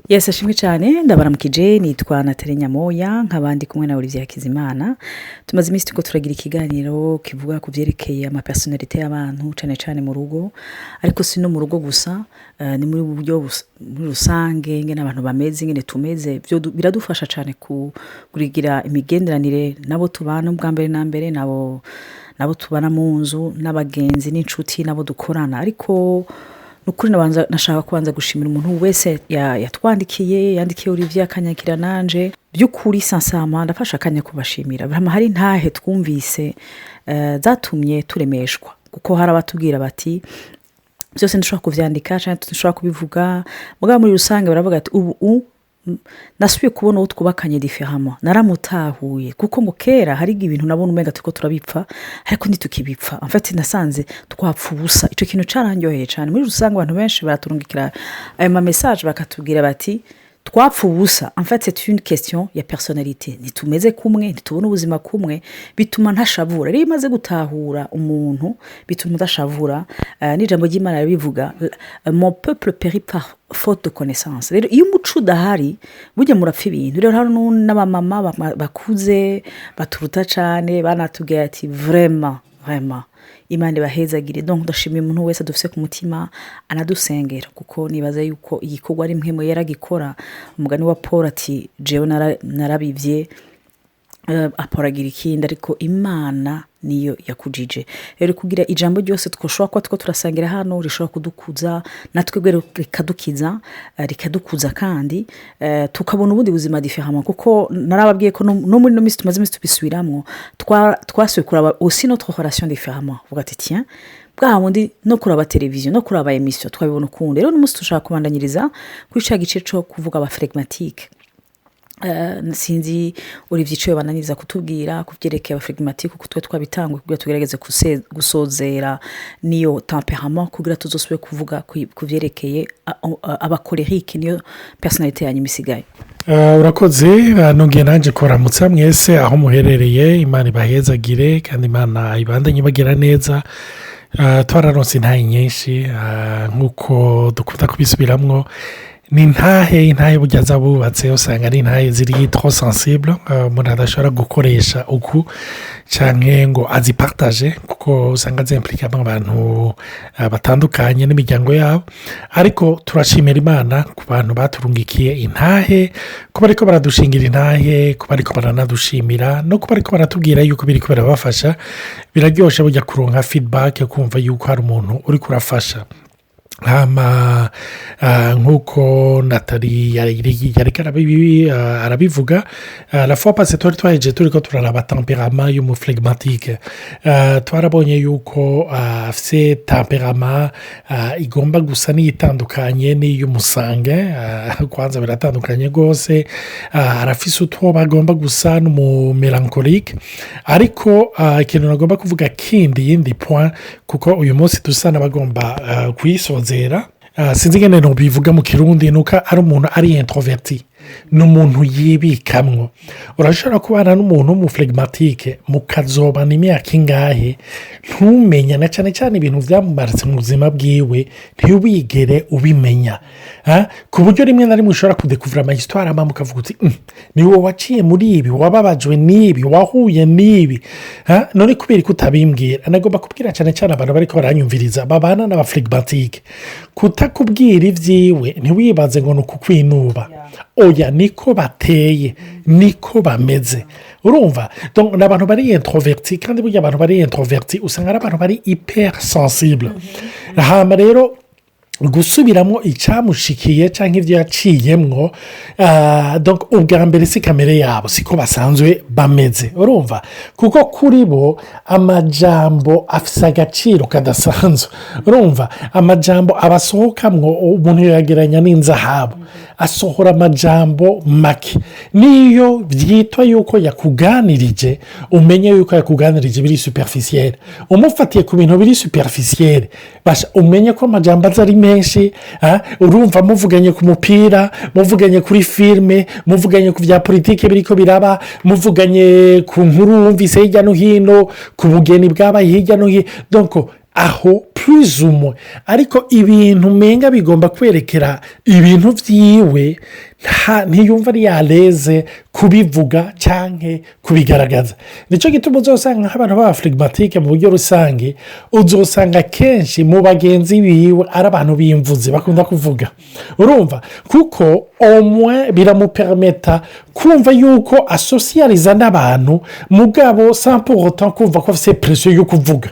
Yes, ashimwe cyane ndabaramukije nitwa Nathalie Nyamoya nk'abandi kumwe na Olivier Hakizimana tumaze iminsi tuko turagira ikiganiro kivuga ku byerekeye ama personality y'abantu cyane cyane mu rugo ariko si no mu rugo gusa ni muri buryo muri rusange ngene abantu bameze ngene tumeze biradufasha cyane kurigira imigenderanire nabo tubana ubwa mbere na mbere nabo tubana mu nzu n'abagenzi n'inshuti nabo dukorana ariko nukuri nashaka kubanza gushimira umuntu wese yandikiye Olivier akanyakira nanje by'ukuri sansama ndafasha akanya kubashimira hari ntahe twumvise zatumye turemeshwa kuko hari abatubwira bati byose ndashaka kuvyandika cyane ndashaka kubivuga mugabo muri rusange baravuga ati ubu nasubiye kubona uwo twubakanye différemment naramutahuye kuko ngo kera hari ibintu nabona umenga tuko turabipfa ariko ntitukibipfa en fait nasanze twapfa ubusa ico kintu carandyoheye cyane muri rusange abantu benshi baraturungikira ayo ma message bakatubwira bati twapfa ubusa en fait c'est une question ya personnalité nitumeze kumwe ntitubona ubuzima kumwe bituma ntashavura rero imaze gutahura umuntu bituma ndashavura n'ijambo ry'Imana bivuga mon peuple périt par faute de connaissance rero iyo umuco udahari burya murapfa ibintu rero hano n'abamama bakuze baturuta cyane banatubwira ati vraiment Imana bahezagire donc ndashimiye umuntu wese dufise ku mutima anadusengera kuko nibaza yuko igikorwa ari mpemo yaragikora umugani wa Paul ati jewe narabivye aporagira ikindi ariko Imana niyo yakujije rero kugira ijambo ryose twoshobora ko two turasangira hano rishobora kudukuza natwe rikadukuza kandi tukabona ubundi buzima différemment kuko narababwiye ko no muri no misi tumaze imisi tubisubiramwo twasuye kuraba aussi notre relation différemment vuga ati tiens bwa wundi no kuraba televiziyo no kuraba emission twabibona ukundi rero n'umunsi dushaka kubandanyiriza kuri ca gice cyo kuvuga aba phlegmatique sinzi Olivier cyo bananiza kutubwira kuvyerekeye abaflegmatique kuko twe twabitangwe kugira tugerageze gusozera niyo temperament kugira tuzosubire kuvuga kuvyerekeye abakolerique niyo personality yanyu misigaye. Urakoze nongeye nanje koramutsa mwese aho muherereye Imana ibahezagire kandi Imana ibandanye bagira neza twararonse intahe nyinshi nkuko dukunda kubisubiramwo ni intahe burya zabubatse usanga ari intahe ziri trop sensible umuntu adashobora gukoresha uku canke ngo azipartage kuko usanga zimplikamo abantu batandukanye n'imiryango yabo ariko turashimira Imana ku bantu baturungikiye intahe kuba ariko baradushingira intahe kuba ariko baranadushimira no kuba ariko baratubwira yuko biriko birabafasha biraryoshe burya kuronka feedback yo kumva yuko hari umuntu uri kurafasha nkuko Nathalie yari arabivuga la fois passée turiko turaraba temperament y'umuflegmatique twarabonye yuko afise temperament igomba gusa n'itandukanye n'iy'umusange kwanza biratandukanye gose arafise utwo bagomba gusa n'umumelancholique ariko ikintu nagomba kuvuga yindi point kuko uyu munsi dusana bagomba kwisoza sinzi ngene no bivuga mu kirundi nuko ari umuntu ari introverti n'umuntu yibikamwo urashobora kubana n'umuntu w'umuflegmatique mukazobana imyaka ingahe ntumenya na cyane ibintu vyamumaritse mu buzima bwiwe ntiwigere ubimenya ku buryo rimwe na rimwe ushobora kudekuvura amahistoire ama mukavuga uti niwe waciye muri ibi wababajwe n'ibi wahuye n'ibi none kubera ko utabimbwira nagomba kubwira cyane abantu bariko baranyumviriza babana n'abaflegmatique kutakubwira ivyiwe ntiwibaze ngo nukukwinuba oya niko bateye niko bameze urumva donc n'abantu bari introverti kandi burya abantu bari introverti usanga ari abantu bari hyper sensible hama rero gusubiramo icyamushikiye cyangwa ibyo yaciyemwo donc ubwa mbere si kamere yabo siko basanzwe bameze urumva kuko kuri bo amajambo afise agaciro kadasanzwe urumva amajambo abasohokamwo umuntu yageranya n'inzahabu asohora amajambo make niyo byitwa yuko yakuganirije umenye yuko yakuganirije biri superficiel umufatiye ku bintu biri superficiel basha umenye ko amajambo azari menshi urumva muvuganye ku mupira muvuganye kuri filme muvuganye ku vya politike biriko biraba muvuganye ku nkuru wumvise hirya no hino ku bugeni bw'abaye hirya no hino donc aho purizumwe ariko ibintu umenga bigomba kwerekera ibintu byiwe ntiyumva ari yareze kubivuga cyangwa kubigaragaza. nicyo gituma uzasanga nk'abantu b'abafirigimatike mu buryo rusange uzasanga kenshi mu bagenzi biwe ari abantu b'imvuzi bakunda kuvuga urumva kuko umwe biramuperameta kumva yuko asosiyariza n'abantu mugabo sampuroto kumva ko afite presiyo yo kuvuga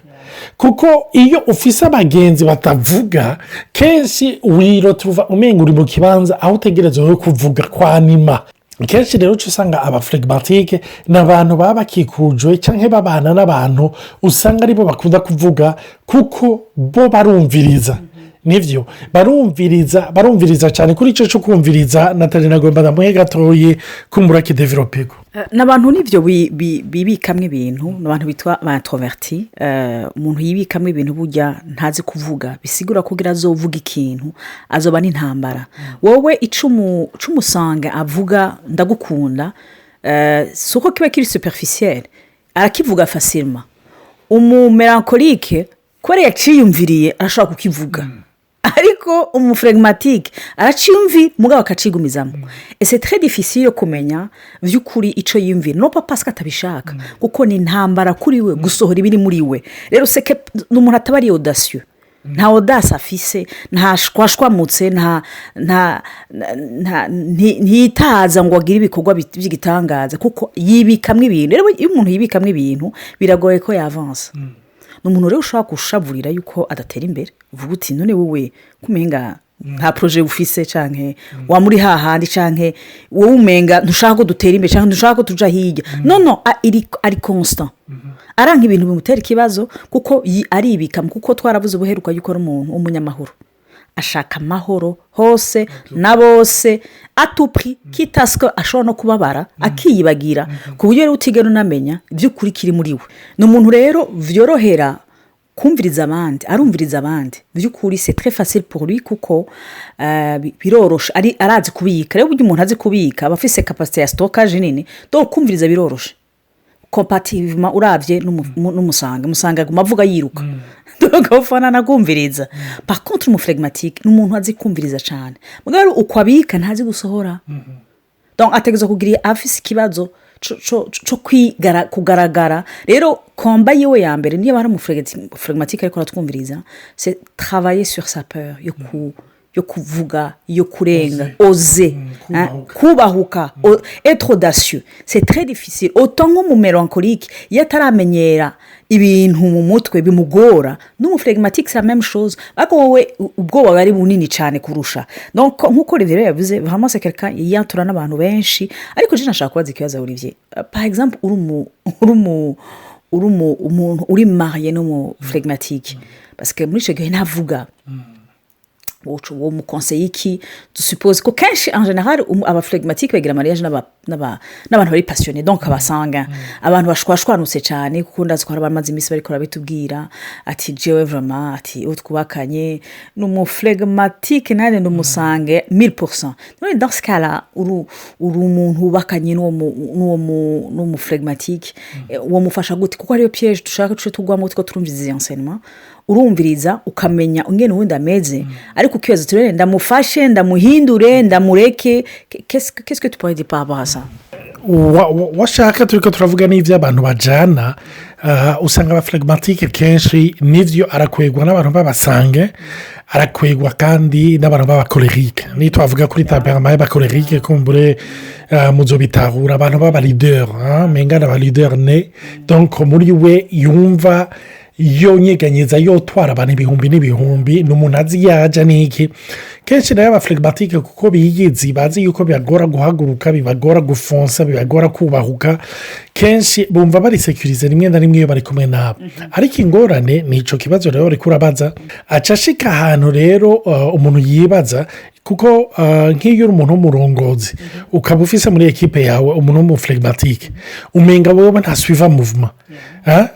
kuko iyo ufise abagenzi batavuga kenshi wirotuva umenga uri mu kibanza aho utegerezwa kuvuga kwa nima. kenshi rero uca usanga abafirigimatike ni abantu baba bakikujwe cyangwa babana n'abantu usanga aribo bakunda kuvuga kuko bo barumviriza nibyo barumviriza cyane kuri icyo cyo kumviriza natali nagomba ndamuhe gatoye kumurake developego n'abantu n'ibyo bibikamwo ibintu n'abantu bitwa ba introverti umuntu yibikamwo ibintu burya ntazi kuvuga bisigura kugira azovuga ikintu azoba n'intambara wowe icumusanga avuga ndagukunda si uko kiba kiri superficiel arakivuga facilement umumelankolike kubera yaciyumviriye arashobora kukivuga ariko umufirigimatike araciyumvi mugabo akacigumizamo ese très difficile yo kumenya by'ukuri icyo yiyumvira no papa ko atabishaka kuko ni intambara kuri we gusohora ibiri muri we rero seke n'umuntu ataba ari audacieux nta audace afise nta shwashwamutse ntiyitaza ngo agire ibikorwa by'igitangaza kuko yibikamwo ibintu rero iyo umuntu yibikamwo ibintu biragoye ko yavansa ni umuntu rero ushobora gushaburira yuko adatera imbere uvuga uti none wowe kumenga nta poroje ufise cyangwa wamuri hahandi cyangwa wowe umenga ntushaka ko dutera imbere cyangwa ntushaka ko tuja hirya no ari constant aranga ibintu bimutera ikibazo kuko aribikamo kuko twaravuze ubuheruka yuko ari umuntu w'umunyamahoro ashaka amahoro hose na bose atupri kitaswe ashobora no kubabara akiyibagira ku buryo rero utigera unamenya iby'ukuri kiri muri we ni umuntu rero vyorohera kumviriza abandi arumviriza abandi by'ukuri c'est très facile pour lui kuko biroroshe arazi kubika rero burya umuntu azi kubika aba afise capacité ya stockage nini donc kumviriza biroroshe comparativement uravye n'umusanga gumavuga yiruka ugafana nakumviriza par contre umufirigimatike ni umuntu azi kumviriza cyane mugabo uko abika ntazi gusohora donc ategeza kugira afise ikibazo cyo kugaragara rero komba yiwe ya mbere niyo bari umufirigimatike ariko aratwumviriza c'est travailler sur sa peur yo kuvuga yo kurenga oser kubahuka être audacieux c'est très difficile autant nk'umumelankolike iyo ataramenyera ibintu mu mutwe bimugora n'umufirigimatike c'est la même chose ariko wowe ubwoba bari bunini cyane kurusha donc nk'uko Olivier yavuze vraiment c'est quelqu'un yiyantura n'abantu benshi ariko je nashaka kubaza ikibazo Olivier par exemple umuntu uri marié n'umufirigimatike parce que muri icyo gihe ntavuga uwo mu conseil iki dusuppose ko kenshi en général abafirigimatike bagira mariage n'abantu bari passionné donc abasanga abantu bashwashwanutse cyane kuko ndazi ko bamaze iminsi bariko rabitubwira ati jewe vraiment ati utwubakanye n'umufirigimatike nane ndumusange 1000% none dans ce cas là uri umuntu ubakanye n'umufirigimatike uwo mufasha gute kuko ariyo piège dushaka tugwamo two turumviza izi enseignement urumviriza ukamenya ungene ubundi ameze ariko ukibaza turere ndamufashe ndamuhindure ndamureke qu'est-ce que tu pourrais dire par rapport à ça washaka turiko turavuga n'ivyo abantu bajana usanga abafirigimatike kenshi n'ivyo arakwegwa n'abantu babasange arakwegwa kandi n'abantu b'abakolerike niyo twavuga kuri temperament y'abakolerike kumbure muzo bitahura abantu b'aba leader mengana aba leader ne donc muri we yumva yonyeganyeza yotwara abantu ibihumbi n'ibihumbi n'umuntu azi yaja n'iki kenshi nayo abafirigimatike kuko biyizi bazi yuko bibagora guhaguruka bibagora gufonsa bibagora kubahuka kenshi bumva bari sekurize rimwe na rimwe iyo bari kumwe nabo ariko ingorane ni ico kibazo rero ariko urabaza aca ashika ahantu rero umuntu yibaza kuko nk'iyo uri umuntu w'umurongozi ukaba ufise muri ekipe yawe umuntu w'umufirigimatike umenga wowe ntasuiva movement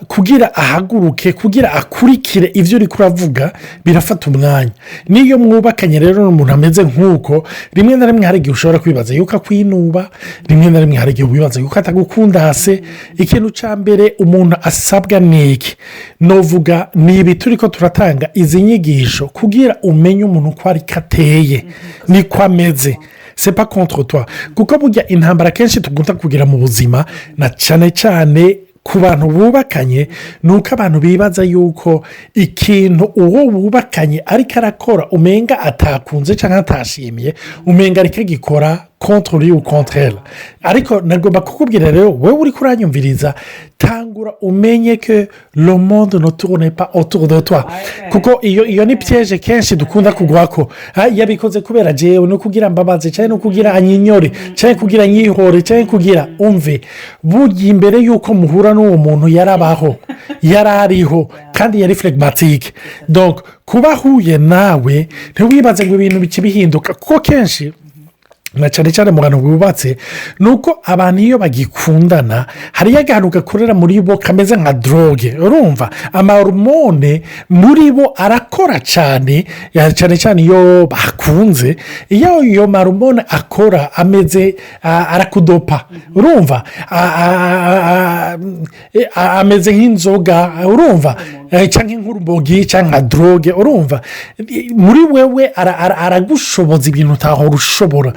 kugira ahaguruke kugira akurikire ibyo uri kuravuga birafata umwanya. n'iyo mwubakanye rero n'umuntu ameze nk'uko, rimwe na rimwe hari igihe ushobora kwibaza yuko akwinuba, rimwe na rimwe hari igihe wibaza yuko atagukunda hasi. ikintu cya mbere umuntu asabwa ni iki? novuga ni ibi turi ko turatanga izi nyigisho kugira umenye umuntu uko ari kateye niko ameze. sepa contre toi, kuko burya intambara kenshi tugomba kugira mu buzima, na cyane cyane ku bantu bubakanye, ni uko abantu bibaza yuko ikintu uwo bubakanye ariko arakora umenga atakunze cyangwa atashimiye, umenga ariko agikora contre lui ou contre elle. ariko nagomba kukubwira rero, wowe uri kuranyumviriza, tangura umenye ko le monde ne tourne pas autour de toi. kuko iyo ni piège kenshi dukunda kugwa ko. yabikoze kubera jewe no kugira mbabaze, cyane no kugira anyinyore, cyane kugira nyihore, cyane kugira umve. burya imbere yuko muhura n'uwo muntu yarabaho, yarariho kandi yari phlegmatique. donc kuba ahuye nawe ntiwibaze ngo ibintu bikibihinduka, kuko kenshi na cyane cyane mu bantu bubatse, ni uko abantu iyo bagikundana hariyo akantu gakorera muri bo kameze nka droge. urumva amahormone muri bo arakora cyane cyane cyane iyo bakunze. iyo mahormone akora ameze arakudopa, urumva ameze nk'inzoga, urumva cyangwa nk'urubogi cyangwa nka droge. urumva muri wewe aragushoboza ibintu utahora ushobora,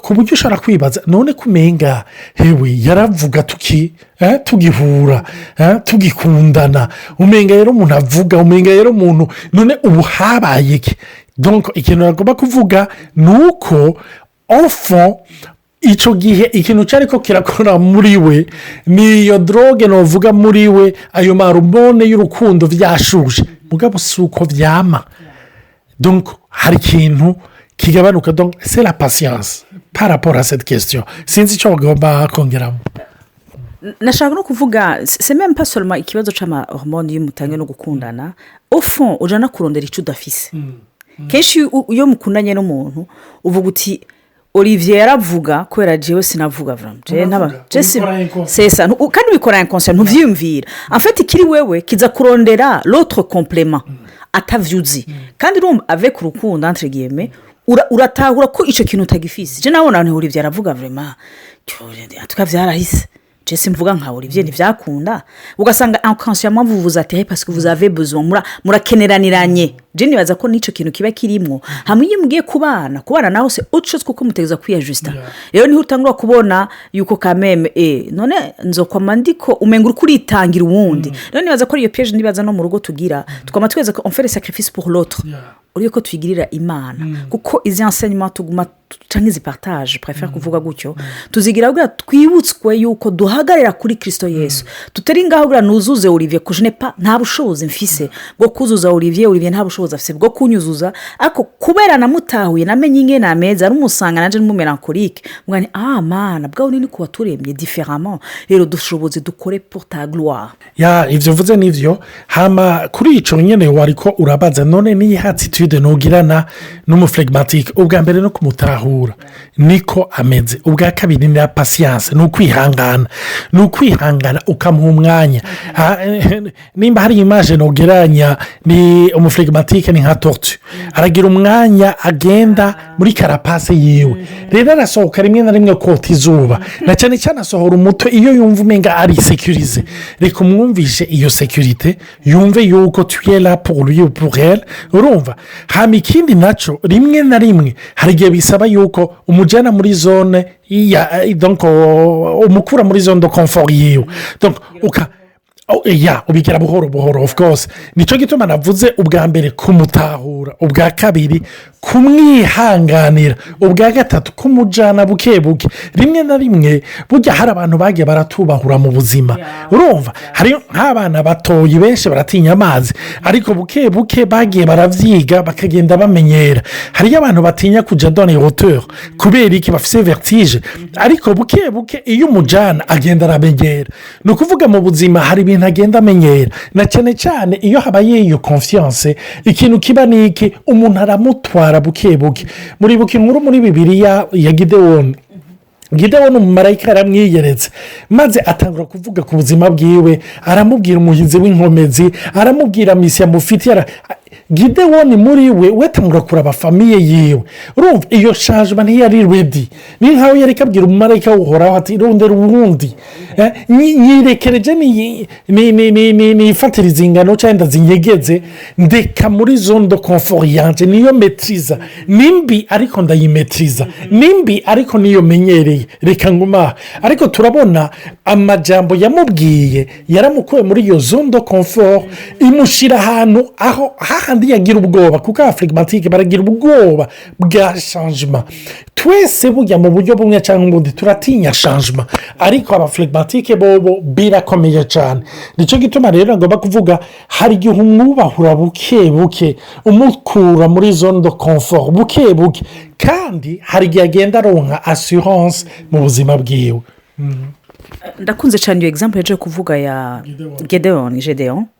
ku buryo ushobora kwibaza none kumenga hewe yaravuga tugihura tugikundana, umenga rero umuntu avuga, umenga rero umuntu none ubu habaye iki? donc ikintu agomba kuvuga ni uko ofo icyo gihe ikintu cyari ko kirakora muri we niyo droge novuga muri we, ayo marumone y'urukundo byashuje, mugabo si uko byama. donc hari ikintu kigabanuka. donc c'est la patience par rapport à cette question. sinzi icyo bagomba kongeramo. nashaka no kuvuga c'est même pas seulement ikibazo cy'amahormone y'umutange no gukundana, au fond ujana kurondera icyo udafise. kenshi iyo mukundanye n'umuntu uvuga uti Olivier yaravuga kubera jewe sinavuga vraiment c'est kandi bikora inconscient ntuvyumvira. en fait ikiri wewe kiza kurondera l'autre complément atavyuzi, kandi urumva avec urukundo entre guillemets uratahura ko icyo kintu utagifise. je nabona nti Olivier yaravuga vraiment tukavyarahise, je simvuga nka Olivier ntivyakunda, ugasanga inconsciemment vous vous atterrez parce que vous avez besoin, murakeneraniranye. je nibaza ko n'icyo kintu kiba kirimo hamwe iyo mugiye kubana naho se autre chose, kuko mutegeza kwiyajusta. rero niho utangura kubona yuko kameme none nzokwama ndiko umenga uri kuritangira uwundi. rero nibaza ko iyo piège ndibaza no mu rugo tugira, tukama tweza ko on fait le sacrifice pour l'autre uriyo ko twigirira Imana. kuko izi enseignement tuguma cyangwa izi partage préfère kuvuga gutyo, tuzigira kugira twibutswe yuko duhagarira kuri Kristo Yesu, tutari ngaho kugira nuzuze Olivier ko je n'ai pas nta bushobozi mfise bwo kuzuza Olivier nta bushobozi afise bwo kunyuzuza, ariko kubera namutahuye namenye ingene ameza ari umusanga nanje mu melancholique mugani mana bwa ni kuba turemye différemment, rero dushoboze dukore pour ta gloire. ivyo vuze nivyo. hama kuri ico nyene wariko urabaza none ni attitude nogirana n'umuflegmatique. ubwa mbere no kumutahura niko ameze, ubwa kabiri ni patience, no kwihangana ukamuha umwanya. nimba hari image nogeranya ni umuflegmatique ni nka tortue, aragira umwanya agenda muri karapase yiwe, rero arasohoka rimwe na rimwe kota izuba, na cyane cyane asohora umutwe iyo yumva umenga ari sécurisé. reka umwumvishe iyo sécurité, yumve yuko tu es là pour lui ou pour elle. urumva hama ikindi naco rimwe na rimwe hari igihe bisaba yuko umujyana muri zone donc umukura muri zone de confort yiwe, donc ubigera buhoro of course. nicyo gituma navuze ubwa mbere kumutahura, ubwa kabiri kumwihanganira, ubwa gatatu kumujyana buke buke. rimwe na rimwe burya hari abantu bagiye baratubahura mu buzima. urumva hari nk'abana batoyi benshi baratinya amazi, ariko buke buke bagiye baravyiga bakagenda bamenyera. hariyo abantu batinya kujya dans les hauteurs kubera iki bafise vertige, ariko buke buke iyo umujyana agenda aramenyera. ni ukuvuga mu buzima hari ibintu agenda amenyera, na cyane cyane iyo habaye iyo confiance. ikintu kiba ni iki, umuntu aramutwara buke buke. muribuka inkuru muri Bibiliya ya Gidewoni. Gidewoni umumarayika yaramwiyeretse maze atangura kuvuga ku buzima bwiwe, aramubwira umuhizi w'inkomezi, aramubwira misi yamufitiye. Gidewoni muri we atangura kuraba famiye yiwe. Urumva iyo shajima ntiyari redi, ni nkaho yari kabwira umumarayika uhoraho ati rondera uwundi, nyirekereje nifatiriza ingano cyangwa ndazinyegeze ndeka muri zone de confort yanje niyo metriza nimbi ariko ndayimetriza nimbi ariko niyo menyereye reka nguma. Ariko turabona amajambo yamubwiye yaramukuye muri iyo zone de confort imushira ahantu aho hahandi yagira ubwoba, kuko abaflegmatike baragira ubwoba bwa changement. Twese burya mu buryo bumwe cyangwa ubundi turatinya changement, ariko abaflegmatike bobo birakomeye cyane. Nicyo gituma rero ngomba kuvuga hari igihe umwubahura buke buke umukura muri zone de confort buke buke, kandi hari igihe agenda aronka assurance mu buzima bwiwe. ndakunze cyane iyo example yaje kuvuga ya Gedeon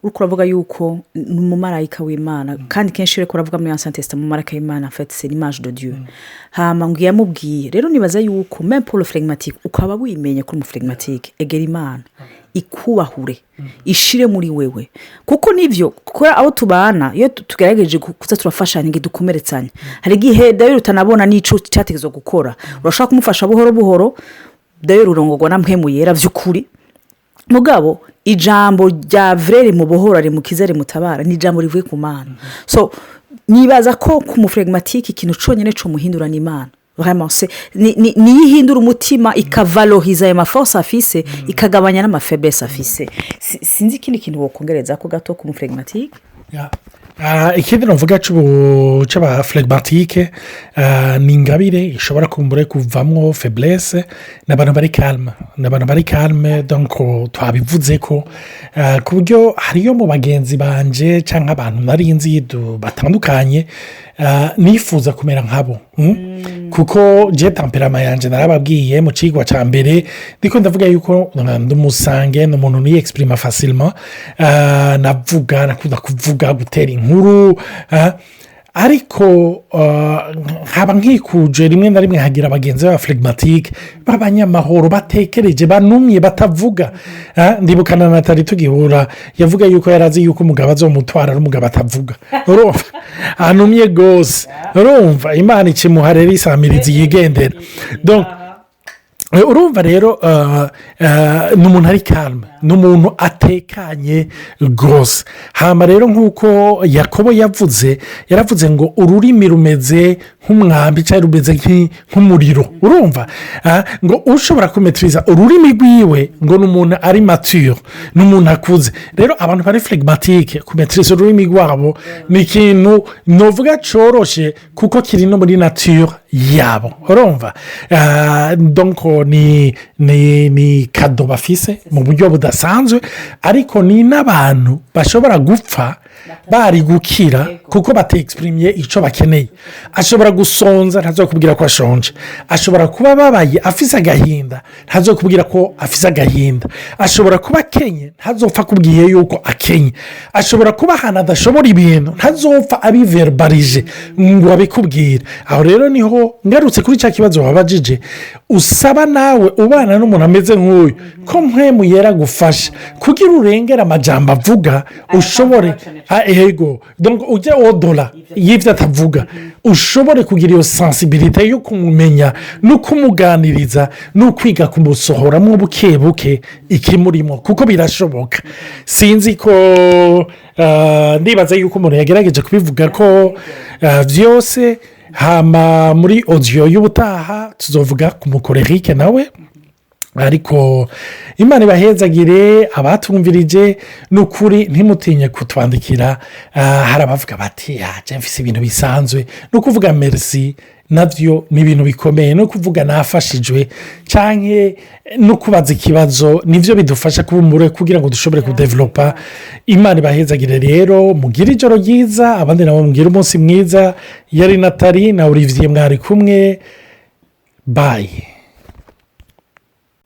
uriko uravuga yuko ni umumarayika w'Imana, kandi kenshi uriko uravuga muri Ancien Testament umumarayika w'Imana en fait c'est l'image de Dieu. Hama ngo yamubwiye rero nibaza yuko même pour le phlegmatique ukaba wimenye ko umuflegmatique egera Imana ikubahure ishire muri wewe, kuko nivyo kora aho tubana iyo tugerageje kuza turafashanya ngi dukomeretsanya, hari igihe dayo utanabona n'ico cyategezo gukora, urashaka kumufasha buhoro buhoro dayo rurongorwa na mpemu yera vy'ukuri. Mugabo ijambo rya vrere mu bohora ari mu kizere mutabara ni ijambo rivuye ku Mana. So nibaza ko ku muflegmatique ikintu conyene cyo muhindura ni Imana. Vraiment c'est ni yihindura umutima ikavaloriza ya force afise ikagabanya na faiblesse afise. Sinzi kindi kintu wokongereza ko gato ku muflegmatique. Ikindi navuga cy'abaflegmatike ni ingabire ishobora kumbure kuvamwo faiblesse n'abantu bari calme donc twabivuze ko ku buryo hariyo mu bagenzi banje cyangwa abantu nari nzi batandukanye nifuza kumera nkabo, kuko je temperament yanje narababwiye mu cigwa ca mbere ndiko ndavuga yuko ndumusange n'umuntu ni exprime facilement, navuga nakunda kuvuga gutera inkuru, ariko haba nkikuje rimwe na rimwe hagira abagenzi b'abaflegmatike b'abanyamahoro batekereje banumye batavuga. Ndibukana na Natali tugihura yavuga yuko yarazi yuko umugabo azomutwara n'umugabo atavuga, urumva anumye gose, urumva Imana ikimuharera isamirizi yigendera. Donc urumva rero n'umuntu ari calme, n'umuntu atekanye rwose. Hama rero nk'uko Yakobo yaravuze ngo ururimi rumeze nk'umwambi cyangwa rumeze nk'umuriro, urumva ngo ushobora kumetriza ururimi rwiwe ngo n'umuntu ari mature, n'umuntu akuze. Rero abantu bari phlegmatique kumetriza ururimi rwabo ni ikintu novuga coroshe kuko kiri no muri nature yabo, urumva donc ni kado bafise mu buryo budasanzwe, ariko ni n'abantu bashobora gupfa bari gukira kuko batexprimiye icyo bakeneye. Ashobora gusonza ntazokubwira ko ashonje, ashobora kuba babaye afise agahinda ntazokubwira ko afise agahinda, ashobora kuba akenye ntazopfa kubwiye yuko akenye, ashobora kuba ahantu adashobora ibintu ntazopfa abiverbarije ngo abikubwire. Aho rero niho ngarutse kuri cya kibazo wabajije, usaba nawe ubana n'umuntu ameze nk'uyu ko mpemu yera gufasha kugira urengera amajambo avuga, ushobore ego donc ujya odora y'ibyo atavuga, ushobore kugira iyo sensibilité yo kumumenya no kumuganiriza no kwiga kumusohoramo buke buke ikimurimo, kuko birashoboka. Sinzi ko ndibaza yuko umuntu yagerageje kubivuga ko byose. Hama muri audio y'ubutaha tuzovuga ku mukorerike nawe, ariko Imana ibahezagire abatumvirije n'ukuri ntimutinye kutwandikira. Hari abavuga bati mfise ibintu bisanzwe, no kuvuga merci navyo ni ibintu bikomeye, no kuvuga nafashijwe canke no kubaza ikibazo nivyo bidufasha kubumbure kugira ngo dushobore kudevelopa. Imana ibahezagire rero, mugire ijoro ryiza, abandi nabo mugire umunsi mwiza. Yari Natali na Olivier mwari kumwe, bye.